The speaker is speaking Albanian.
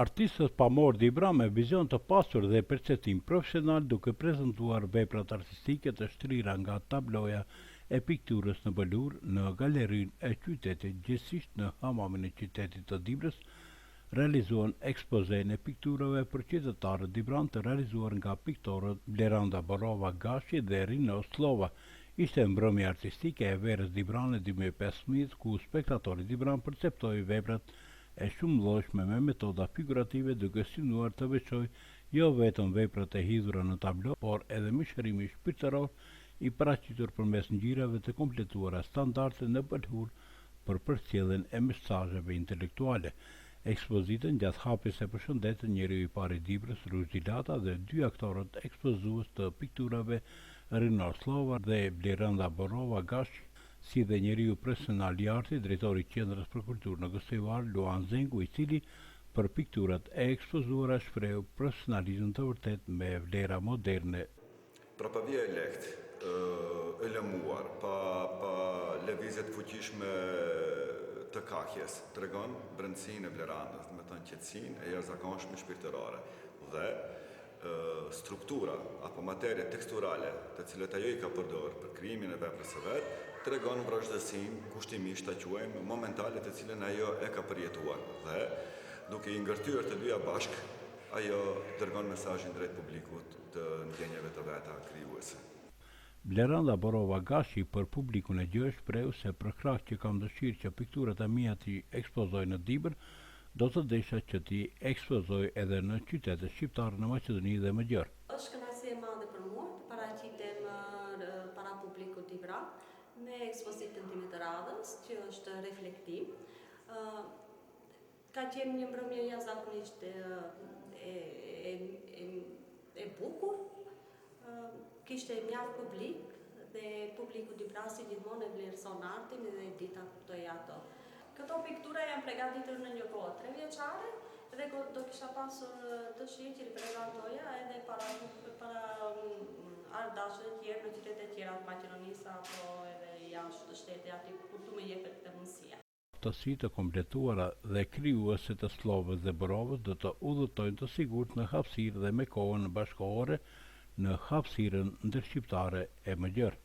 Artistët pamor Dibra me vizion të pasur dhe perceptim profesional duke prezantuar veprat artistike të shtrira nga tabloja e pikturës në Bëlur në galerinë e qytetit, gjithsesi në hamamin e qytetit të Dibrës, realizuan ekspozen e pikturave për qytetarët Dibran të realizuar nga piktorët Bleranda Borova Gashi dhe Rino Slova. Ishte mbrëmja artistike e verës Dibrane 2015, ku spektatori Dibran perceptoi veprat e shumëllojshme me metoda figurative duke synuar të veçoj jo vetëm veprat e hidhura në tablo, por edhe mishërimi shpirtëror i paraqitur përmes ngjyrave të kompletuara standarde në Bëlhur për përcjelljen e mesazheve intelektuale. Ekspozitën gjatë hapjes së përshëndetën njeriu i parë i Dibrës, Ruzi Lata, dhe dy aktorët ekspozues të pikturave Rino Slova dhe Bleranda Borova Gashi, si dhe njeriu profesional i artit, drejtori i Qendrës për Kulturë në Gëstevar, Luan Zengu, i cili për pikturat e ekspozuara shprehu profesionalizëm të vërtet me vlera moderne. Pra pa vje e lehtë, e lëmuar, pa lëvizje të fuqishme të kahjes, tregon brendësinë e Blerandës, do të thënë qetësinë e jashtëzakonshme shpirtërore dhe struktura apo materie teksturale të cilët ajo i ka përdorur për krijimin e veprës së vet, tregon vrazhdësinë kushtimisht ta quajmë momentale të cilën ajo e ka përjetuar dhe duke i ngërtyer të dyja bashk, ajo dërgon mesazhin drejt publikut të ndjenjave të veta krijuese. Bleranda Borova Gashi për publikun e gjë shprehu se për krah që kam dëshirë që pikturat e mia t'i ekspozoj në Dibër, do të desha që t'i ekspozoj edhe në qytetet shqiptare në Maqedoni dhe më gjerë. Është kënaqësi e madhe për mua të paraqitem para publikut Dibra me ekspozitën time të radhës, që është reflektim. Ka qenë një mbrëmje jashtëzakonisht e bukur. Kishte mjaft publik dhe publiku Dibrasi gjithmonë e vlerëson artin dhe di ta kuptoj ato. Këto piktura janë përgatitur në një kohë 3 vjeçare dhe do kisha pasur dëshirë që i prezantoja edhe para ardashëve të tjerë në qytete të tjera të Maqedonisë apo edhe jashtë shtetit aty ku do më jepet këtë mundësia. Aftësi të kompletuara dhe krijuese të Slovës dhe Borovës do të udhëtojnë të sigurt në hapësirë dhe me kohën bashkëkohore në hapësirën ndërshqiptare e më gjerë.